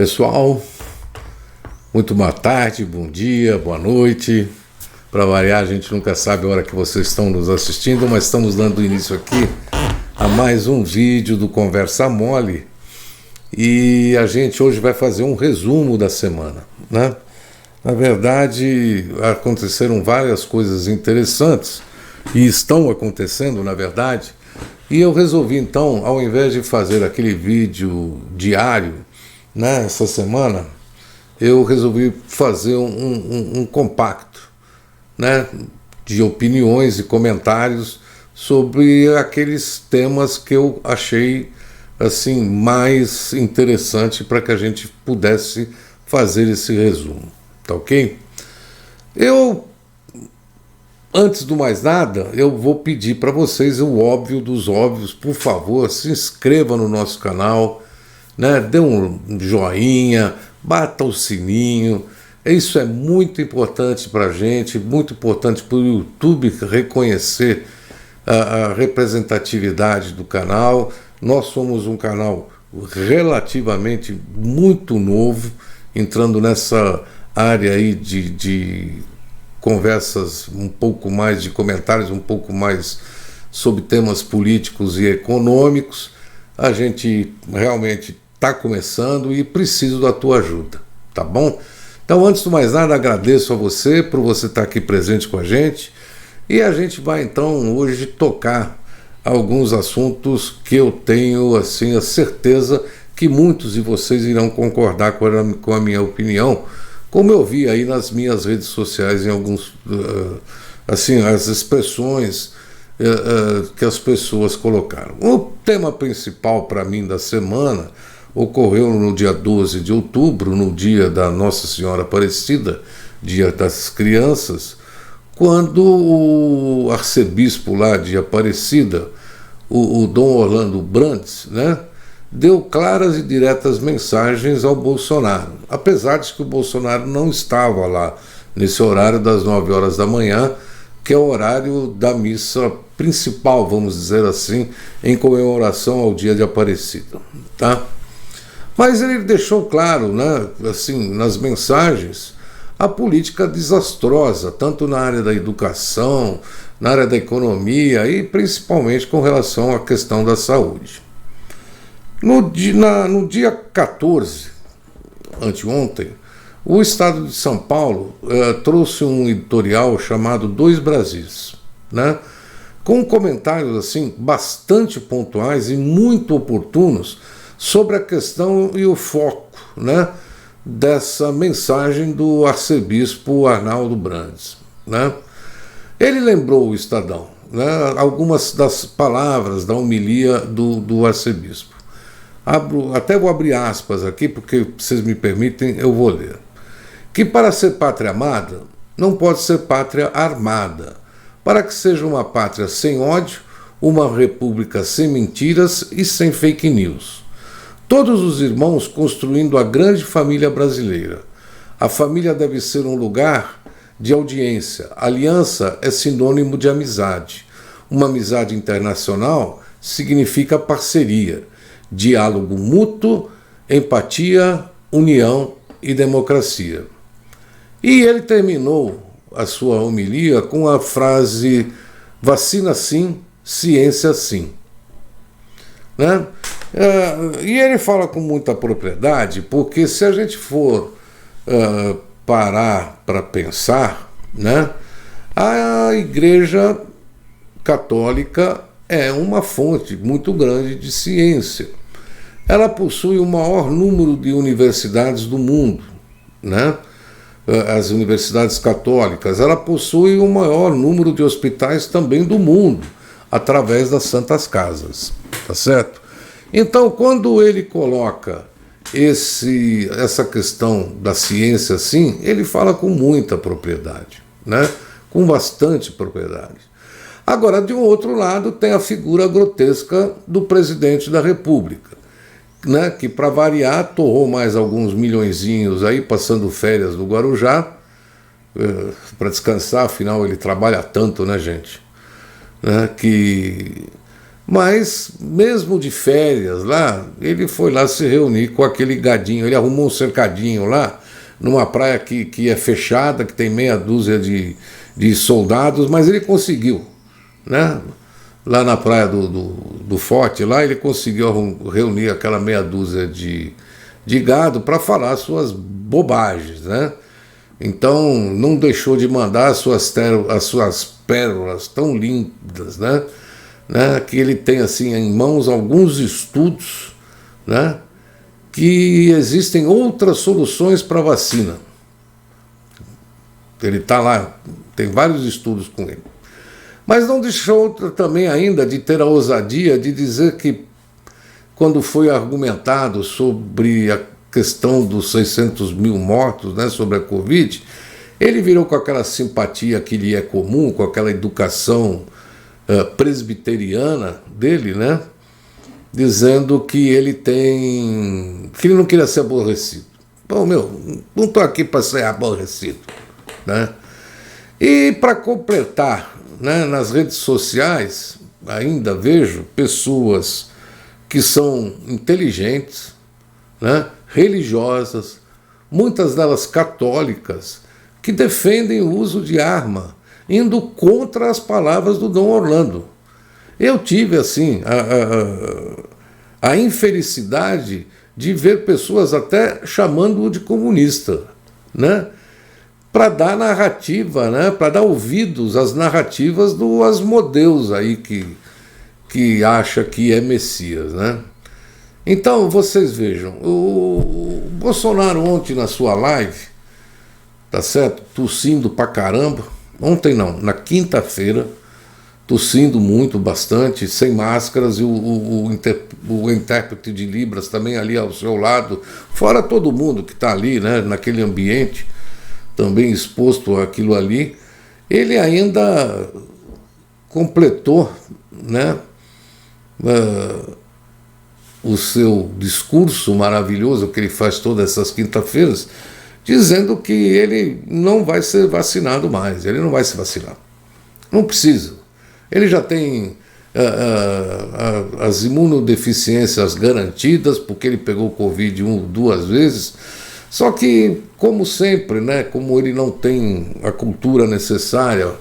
Pessoal, muito boa tarde, bom dia, boa noite. Para variar, a gente nunca sabe a hora que vocês estão nos assistindo, mas estamos dando início aqui a mais um vídeo do Conversa Mole. E a gente hoje vai fazer um resumo da semana, né? Na verdade, aconteceram várias coisas interessantes e estão acontecendo, na verdade. E eu resolvi, então, ao invés de fazer aquele vídeo diário, né, essa semana, eu resolvi fazer um compacto, né, de opiniões e comentários sobre aqueles temas que eu achei assim mais interessante para que a gente pudesse fazer esse resumo, tá ok? Antes do mais nada, eu vou pedir para vocês o óbvio dos óbvios, por favor, se inscreva no nosso canal, né? Dê um joinha, bata o sininho. Isso é muito importante para a gente, muito importante para o YouTube reconhecer a representatividade do canal. Nós somos um canal relativamente muito novo, entrando nessa área aí de conversas um pouco mais, de comentários um pouco mais sobre temas políticos e econômicos. A gente realmente está começando e preciso da tua ajuda, tá bom? Então, antes de mais nada, agradeço a você por você estar aqui presente com a gente e a gente vai então hoje tocar alguns assuntos que eu tenho assim a certeza que muitos de vocês irão concordar com a minha opinião, como eu vi aí nas minhas redes sociais em alguns assim as expressões que as pessoas colocaram. O tema principal para mim da semana ocorreu no dia 12 de outubro, no dia da Nossa Senhora Aparecida, dia das crianças, quando o arcebispo lá de Aparecida, o Dom Orlando Brandes, né, deu claras e diretas mensagens ao Bolsonaro, apesar de que o Bolsonaro não estava lá nesse horário das 9 horas da manhã, que é o horário da missa principal, vamos dizer assim, em comemoração ao dia de Aparecida, tá? Mas ele deixou claro, né, assim, nas mensagens, a política desastrosa, tanto na área da educação, na área da economia e principalmente com relação à questão da saúde. No dia 14, anteontem, o Estado de São Paulo trouxe um editorial chamado Dois Brasis, né, com comentários assim bastante pontuais e muito oportunos sobre a questão e o foco, né, dessa mensagem do arcebispo Arnaldo Brandes, né? Ele lembrou o Estadão, né, algumas das palavras da homilia do arcebispo. Até vou abrir aspas aqui, porque, se vocês me permitem, eu vou ler. Que para ser pátria amada, não pode ser pátria armada. Para que seja uma pátria sem ódio, uma república sem mentiras e sem fake news. Todos os irmãos construindo a grande família brasileira. A família deve ser um lugar de audiência. Aliança é sinônimo de amizade. Uma amizade internacional significa parceria, diálogo mútuo, empatia, união e democracia. E ele terminou a sua homilia com a frase: vacina sim, ciência sim. Né? E ele fala com muita propriedade, porque se a gente for parar para pensar, né, a Igreja Católica é uma fonte muito grande de ciência. Ela possui o maior número de universidades do mundo, né? As universidades católicas. Ela possui o maior número de hospitais também do mundo, através das Santas Casas, tá certo? Então, quando ele coloca essa questão da ciência assim, ele fala com muita propriedade, né? Com bastante propriedade. Agora, de um outro lado, tem a figura grotesca do presidente da República, né, que, para variar, torrou mais alguns milhõezinhos aí, passando férias no Guarujá, para descansar, afinal ele trabalha tanto, né, gente? Mas, mesmo de férias lá, ele foi lá se reunir com aquele gadinho. Ele arrumou um cercadinho lá, numa praia que é fechada, que tem meia dúzia de soldados, mas ele conseguiu, né? Lá na praia do Forte, lá ele conseguiu reunir aquela meia dúzia de gado para falar suas bobagens, né? Então, não deixou de mandar as suas pérolas tão lindas, né? Que ele tem assim em mãos alguns estudos, né? Que existem outras soluções para a vacina. Ele está lá, tem vários estudos com ele. Mas não deixou também ainda de ter a ousadia de dizer que, quando foi argumentado sobre a questão dos 600 mil mortos, né, sobre a Covid, ele virou com aquela simpatia que lhe é comum, com aquela educação presbiteriana dele, né, dizendo que ele não queria ser aborrecido. Bom, não estou aqui para ser aborrecido, né? E para completar, né, nas redes sociais ainda vejo pessoas que são inteligentes, né, religiosas, muitas delas católicas, que defendem o uso de arma, indo contra as palavras do Dom Orlando. Eu tive, assim, a infelicidade de ver pessoas até chamando-o de comunista, né? Para dar narrativa, né? Para dar ouvidos às narrativas do Asmodeus aí, que acha que é Messias, né? Então, vocês vejam, o Bolsonaro ontem na sua live, tá certo? Tossindo pra caramba. Ontem não, na quinta-feira, tossindo muito, bastante, sem máscaras, e o intérprete de Libras também ali ao seu lado, fora todo mundo que está ali, né, naquele ambiente, também exposto àquilo ali. Ele ainda completou, né, o seu discurso maravilhoso que ele faz todas essas quinta-feiras, dizendo que ele não vai ser vacinado mais, ele não vai se vacinar. Não precisa. Ele já tem as imunodeficiências garantidas, porque ele pegou o Covid 2 vezes. Só que, como sempre, né, como ele não tem a cultura necessária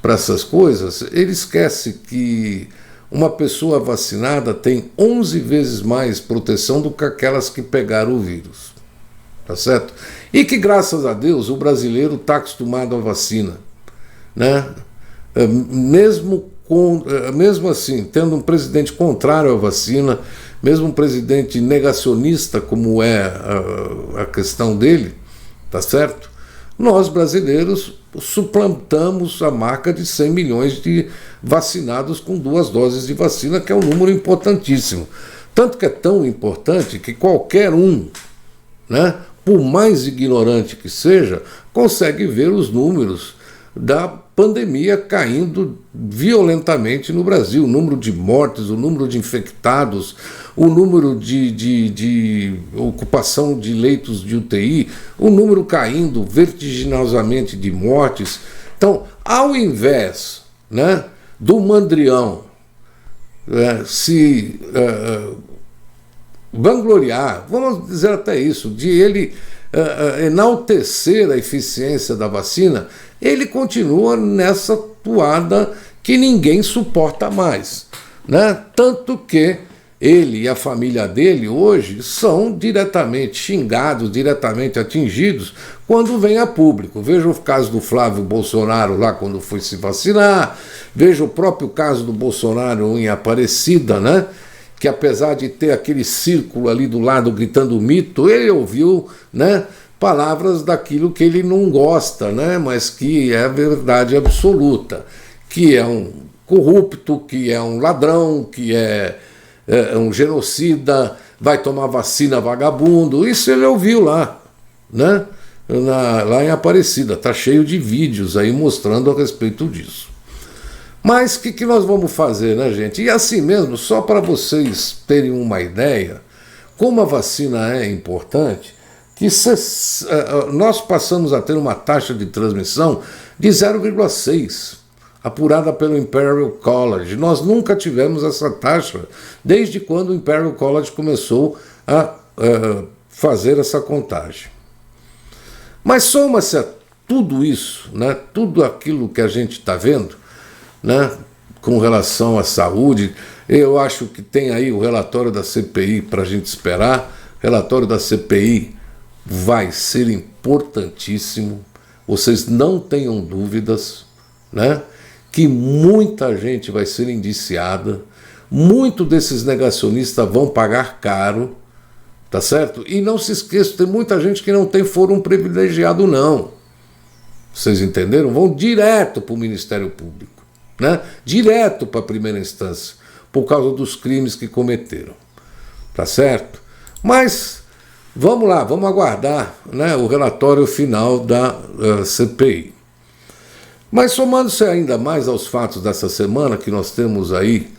para essas coisas, ele esquece que uma pessoa vacinada tem 11 vezes mais proteção do que aquelas que pegaram o vírus. Tá certo? E que, graças a Deus, o brasileiro está acostumado à vacina, né? Mesmo assim, tendo um presidente contrário à vacina, mesmo um presidente negacionista, como é a questão dele, tá certo? Nós, brasileiros, suplantamos a marca de 100 milhões de vacinados com 2 doses de vacina, que é um número importantíssimo. Tanto que é tão importante que qualquer um, né, por mais ignorante que seja, consegue ver os números da pandemia caindo violentamente no Brasil. O número de mortes, o número de infectados, o número de ocupação de leitos de UTI, o número caindo vertiginosamente de mortes. Então, ao invés, né, do Mandrião se vangloriar, vamos dizer até isso, de ele enaltecer a eficiência da vacina, ele continua nessa toada que ninguém suporta mais, né? Tanto que ele e a família dele hoje são diretamente xingados, diretamente atingidos quando vem a público. Veja o caso do Flávio Bolsonaro lá quando foi se vacinar, veja o próprio caso do Bolsonaro em Aparecida, né? Que apesar de ter aquele círculo ali do lado gritando mito, ele ouviu, né, palavras daquilo que ele não gosta, né, mas que é verdade absoluta, que é um corrupto, que é um ladrão, que é um genocida, vai tomar vacina vagabundo. Isso ele ouviu lá, né, lá em Aparecida. Está cheio de vídeos aí mostrando a respeito disso. Mas o que nós vamos fazer, né, gente? E assim mesmo, só para vocês terem uma ideia, como a vacina é importante, que nós passamos a ter uma taxa de transmissão de 0,6. apurada pelo Imperial College. Nós nunca tivemos essa taxa desde quando o Imperial College começou a fazer essa contagem. Mas soma-se a tudo isso, né, tudo aquilo que a gente está vendo, né, com relação à saúde, eu acho que tem aí o relatório da CPI para a gente esperar. O relatório da CPI vai ser importantíssimo, vocês não tenham dúvidas, né, que muita gente vai ser indiciada, muitos desses negacionistas vão pagar caro, tá certo? E não se esqueçam, tem muita gente que não tem foro privilegiado, não. Vocês entenderam? Vão direto para o Ministério Público, né? Direto para a primeira instância, por causa dos crimes que cometeram. Tá certo? Mas vamos lá, vamos aguardar, né, o relatório final da CPI. Mas somando-se ainda mais aos fatos dessa semana, que nós temos aí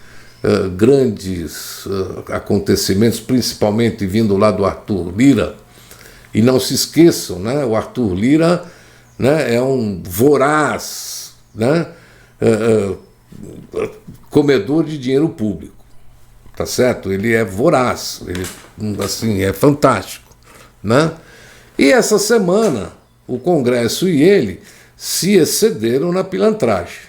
grandes acontecimentos, principalmente vindo lá do Arthur Lira, e não se esqueçam, né, o Arthur Lira, né, é um voraz, né, comedor de dinheiro público, tá certo? Ele é voraz, ele assim, é fantástico, né? E essa semana o Congresso e ele se excederam na pilantragem,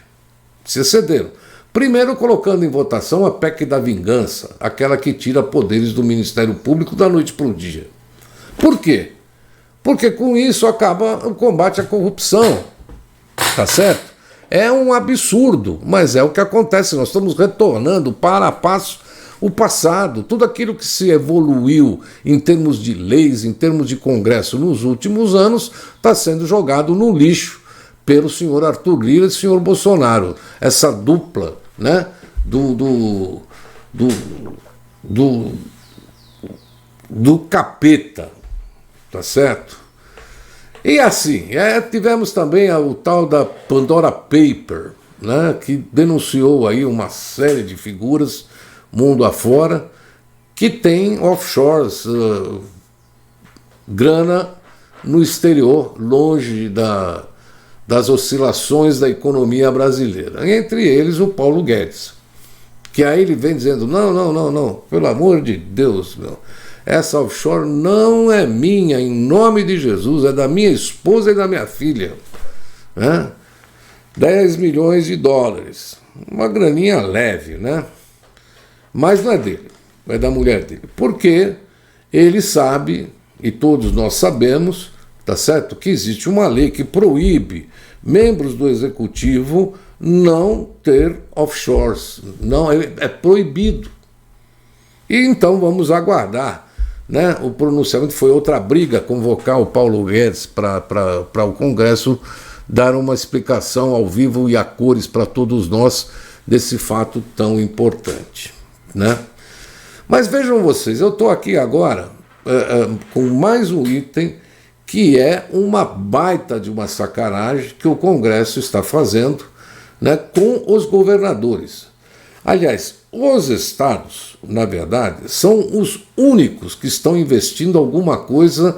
se excederam. Primeiro colocando em votação a PEC da vingança, aquela que tira poderes do Ministério Público da noite para o dia. Por quê? Porque com isso acaba o combate à corrupção, tá certo? É um absurdo, mas é o que acontece. Nós estamos retornando para a passo o passado. Tudo aquilo que se evoluiu em termos de leis, em termos de Congresso nos últimos anos, está sendo jogado no lixo pelo senhor Arthur Lira e o senhor Bolsonaro. Essa dupla, né, do capeta, tá certo? E assim, tivemos também o tal da Pandora Paper, né, que denunciou aí uma série de figuras mundo afora que tem offshores, grana no exterior, longe das oscilações da economia brasileira. Entre eles o Paulo Guedes, que aí ele vem dizendo, não, pelo amor de Deus, meu, essa offshore não é minha, em nome de Jesus, é da minha esposa e da minha filha, né? 10 milhões de dólares, uma graninha leve, né? Mas não é dele, é da mulher dele, porque ele sabe, e todos nós sabemos, tá certo, que existe uma lei que proíbe membros do executivo não ter offshores, não, é proibido. E então vamos aguardar, né, o pronunciamento. Foi outra briga convocar o Paulo Guedes para o Congresso dar uma explicação ao vivo e a cores para todos nós desse fato tão importante, né? Mas vejam vocês, eu estou aqui agora com mais um item que é uma baita de uma sacanagem que o Congresso está fazendo, né, com os governadores. Aliás, os estados, na verdade, são os únicos que estão investindo alguma coisa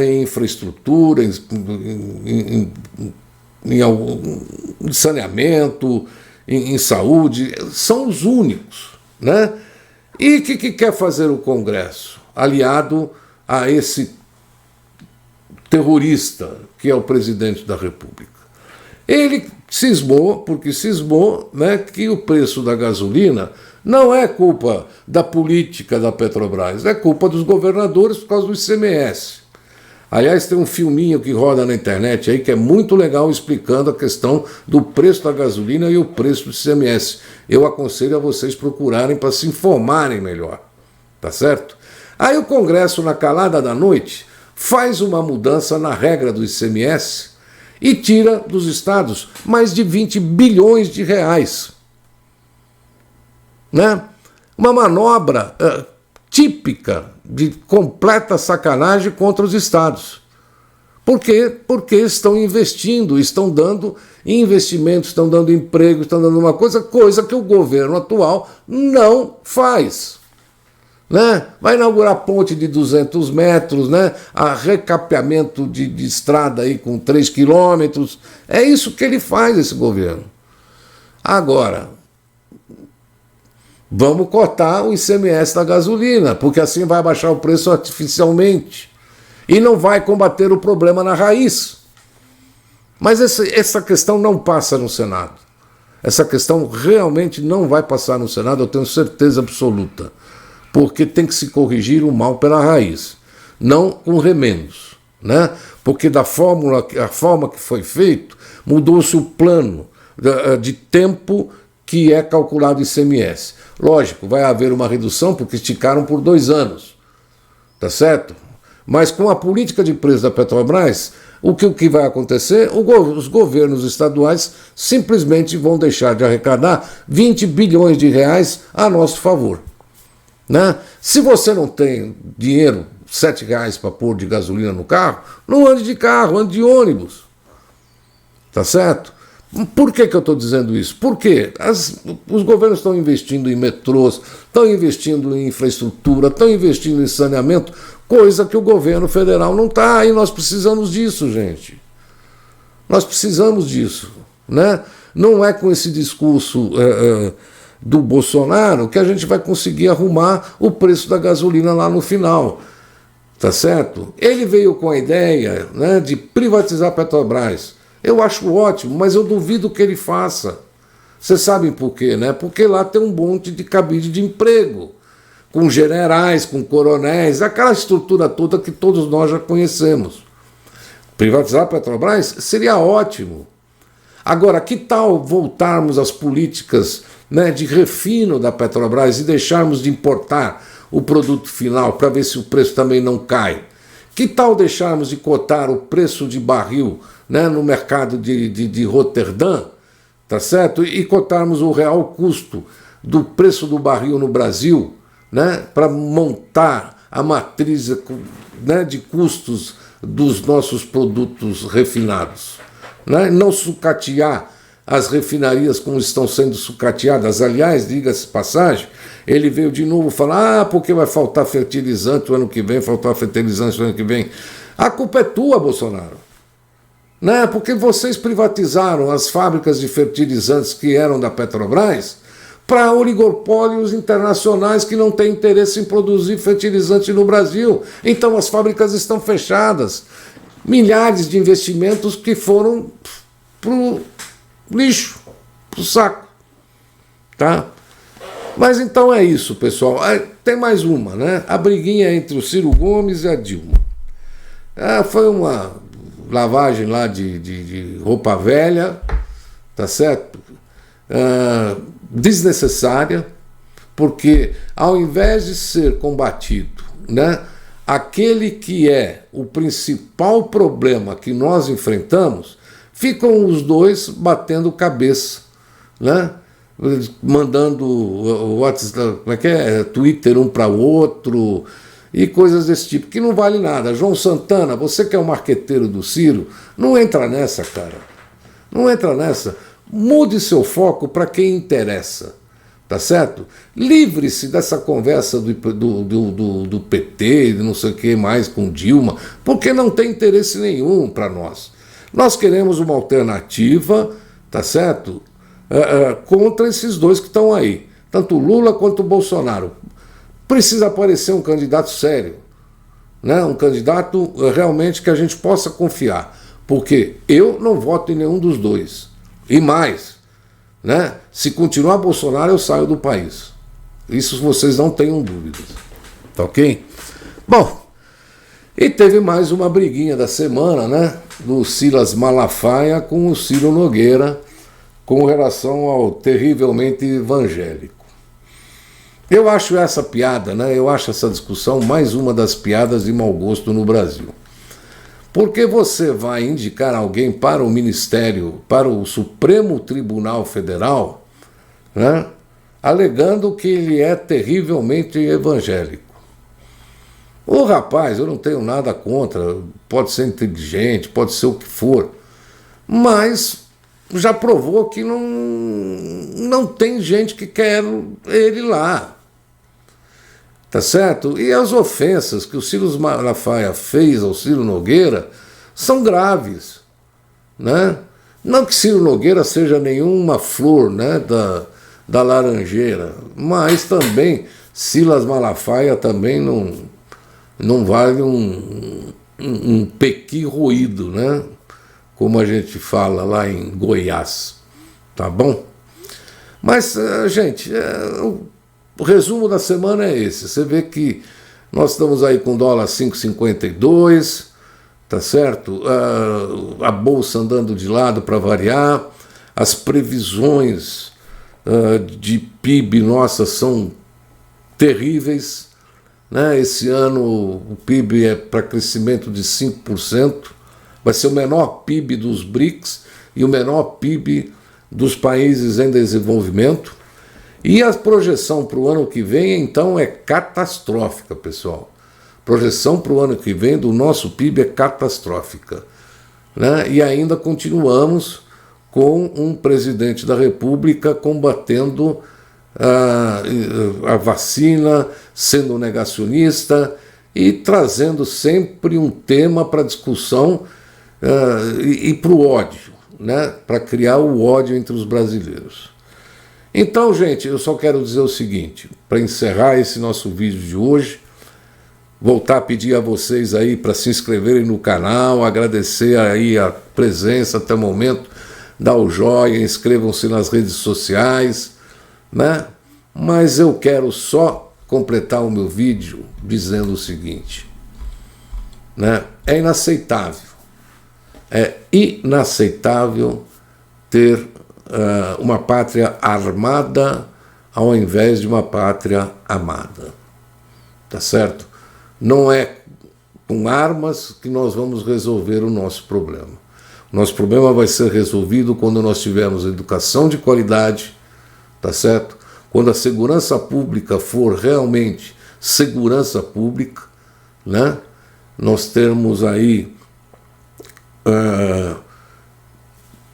em infraestrutura, em saneamento, em saúde, são os únicos, né? E o que quer fazer o Congresso, aliado a esse terrorista que é o presidente da República? Ele cismou, né, que o preço da gasolina não é culpa da política da Petrobras, é culpa dos governadores por causa do ICMS. Aliás, tem um filminho que roda na internet aí que é muito legal explicando a questão do preço da gasolina e o preço do ICMS. Eu aconselho a vocês procurarem para se informarem melhor, tá certo? Aí o Congresso, na calada da noite, faz uma mudança na regra do ICMS e tira dos estados mais de 20 bilhões de reais. Né? Uma manobra típica de completa sacanagem contra os estados. Por quê? Porque estão investindo, estão dando investimentos, estão dando emprego, estão dando uma coisa que o governo atual não faz. Né? Vai inaugurar ponte de 200 metros, né? A recapeamento de estrada aí com 3 quilômetros. É isso que ele faz, esse governo. Agora, vamos cortar o ICMS da gasolina, porque assim vai baixar o preço artificialmente e não vai combater o problema na raiz. Mas essa questão não passa no Senado. Essa questão realmente não vai passar no Senado, eu tenho certeza absoluta, porque tem que se corrigir o mal pela raiz, não com remendos, né? Porque a forma que foi feito, mudou-se o plano de tempo que é calculado o ICMS. Lógico, vai haver uma redução porque esticaram por 2 anos, tá certo? Mas com a política de preço da Petrobras, o que vai acontecer? Os governos estaduais simplesmente vão deixar de arrecadar 20 bilhões de reais a nosso favor, né? Se você não tem dinheiro, R$7 para pôr de gasolina no carro, não ande de carro, ande de ônibus. Tá certo? Por que eu estou dizendo isso? Porque os governos estão investindo em metrôs, estão investindo em infraestrutura, estão investindo em saneamento, coisa que o governo federal não está, e nós precisamos disso, gente. Nós precisamos disso, né? Não é com esse discurso do Bolsonaro que a gente vai conseguir arrumar o preço da gasolina lá no final. Tá certo? Ele veio com a ideia, né, de privatizar a Petrobras. Eu acho ótimo, mas eu duvido que ele faça. Vocês sabem por quê, né? Porque lá tem um monte de cabide de emprego, com generais, com coronéis, aquela estrutura toda que todos nós já conhecemos. Privatizar a Petrobras seria ótimo. Agora, que tal voltarmos às políticas, né, de refino da Petrobras e deixarmos de importar o produto final para ver se o preço também não cai? Que tal deixarmos de cotar o preço de barril, né, no mercado de Roterdã, tá certo? E cotarmos o real custo do preço do barril no Brasil, né, para montar a matriz, né, de custos dos nossos produtos refinados, né? Não sucatear as refinarias como estão sendo sucateadas. Aliás, diga-se passagem, ele veio de novo falar, porque vai faltar fertilizante o ano que vem, faltar fertilizante o ano que vem. A culpa é tua, Bolsonaro. Né? Porque vocês privatizaram as fábricas de fertilizantes que eram da Petrobras para oligopólios internacionais que não têm interesse em produzir fertilizante no Brasil. Então as fábricas estão fechadas. Milhares de investimentos que foram pro lixo, pro saco. Tá? Mas então é isso, pessoal. Tem mais uma, né? A briguinha entre o Ciro Gomes e a Dilma. Foi uma lavagem lá de roupa velha, tá certo? Desnecessária, porque ao invés de ser combatido, né, aquele que é o principal problema que nós enfrentamos, ficam os dois batendo cabeça, né? Mandando WhatsApp, como é que é? Twitter um para o outro e coisas desse tipo, que não vale nada. João Santana, você que é o marqueteiro do Ciro, não entra nessa, cara. Não entra nessa. Mude seu foco para quem interessa, tá certo? Livre-se dessa conversa do PT, de não sei o que mais com Dilma, porque não tem interesse nenhum para nós. Nós queremos uma alternativa, tá certo? Contra esses dois que estão aí, tanto o Lula quanto o Bolsonaro. Precisa aparecer um candidato sério, né? Um candidato realmente que a gente possa confiar, porque eu não voto em nenhum dos dois. E mais, né? Se continuar Bolsonaro, eu saio do país. Isso vocês não tenham dúvidas. Tá ok? Bom, e teve mais uma briguinha da semana, né? Do Silas Malafaia com o Ciro Nogueira, com relação ao terrivelmente evangélico. Eu acho essa piada, né? Eu acho essa discussão mais uma das piadas de mau gosto no Brasil. Porque você vai indicar alguém para o Ministério, para o Supremo Tribunal Federal, né, alegando que ele é terrivelmente evangélico. O rapaz, eu não tenho nada contra, pode ser inteligente, pode ser o que for, mas já provou que não tem gente que quer ele lá. Tá certo? E as ofensas que o Silas Malafaia fez ao Ciro Nogueira são graves, né? Não que Ciro Nogueira seja nenhuma flor, né, da laranjeira, mas também Silas Malafaia também não vale um pequi roído, né? Como a gente fala lá em Goiás, tá bom? Mas, gente, o resumo da semana é esse. Você vê que nós estamos aí com dólar 5,52, tá certo? A bolsa andando de lado para variar, as previsões de PIB nossas são terríveis, né? Esse ano o PIB é para crescimento de 5%, vai ser o menor PIB dos BRICS e o menor PIB dos países em desenvolvimento. E a projeção para o ano que vem, então, é catastrófica, pessoal. A projeção para o ano que vem do nosso PIB é catastrófica, né? E ainda continuamos com um presidente da República combatendo a vacina, sendo negacionista e trazendo sempre um tema para discussão e para o ódio, né? Para criar o ódio entre os brasileiros. Então, gente, eu só quero dizer o seguinte, para encerrar esse nosso vídeo de hoje, voltar a pedir a vocês aí para se inscreverem no canal, agradecer aí a presença até o momento, dá o joinha, inscrevam-se nas redes sociais, né? Mas eu quero só completar o meu vídeo dizendo o seguinte, né? É inaceitável ter uma pátria armada ao invés de uma pátria amada, tá certo? Não é com armas que nós vamos resolver o nosso problema. O nosso problema vai ser resolvido quando nós tivermos educação de qualidade, tá certo? Quando a segurança pública for realmente segurança pública, né? Nós termos aí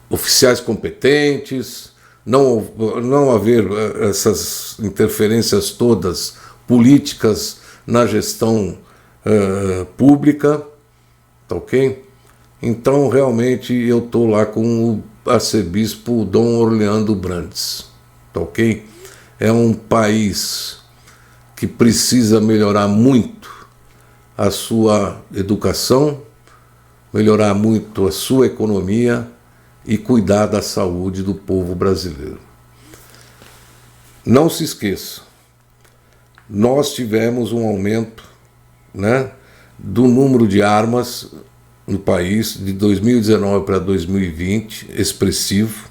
oficiais competentes, não haver essas interferências todas políticas na gestão pública, tá ok? Então, realmente, eu estou lá com o arcebispo Dom Orleando Brandes, tá ok? É um país que precisa melhorar muito a sua educação, melhorar muito a sua economia e cuidar da saúde do povo brasileiro. Não se esqueça, nós tivemos um aumento, né, do número de armas no país de 2019 para 2020, expressivo,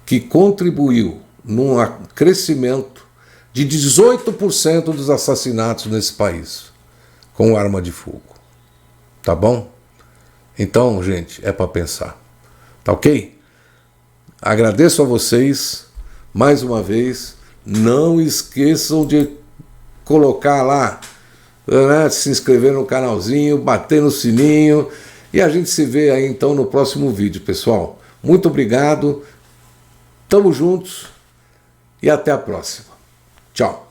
que contribuiu num crescimento de 18% dos assassinatos nesse país com arma de fogo. Tá bom? Então, gente, é para pensar. Tá ok? Agradeço a vocês mais uma vez. Não esqueçam de colocar lá, né, se inscrever no canalzinho, bater no sininho e a gente se vê aí então no próximo vídeo, pessoal. Muito obrigado, tamo juntos e até a próxima. Tchau.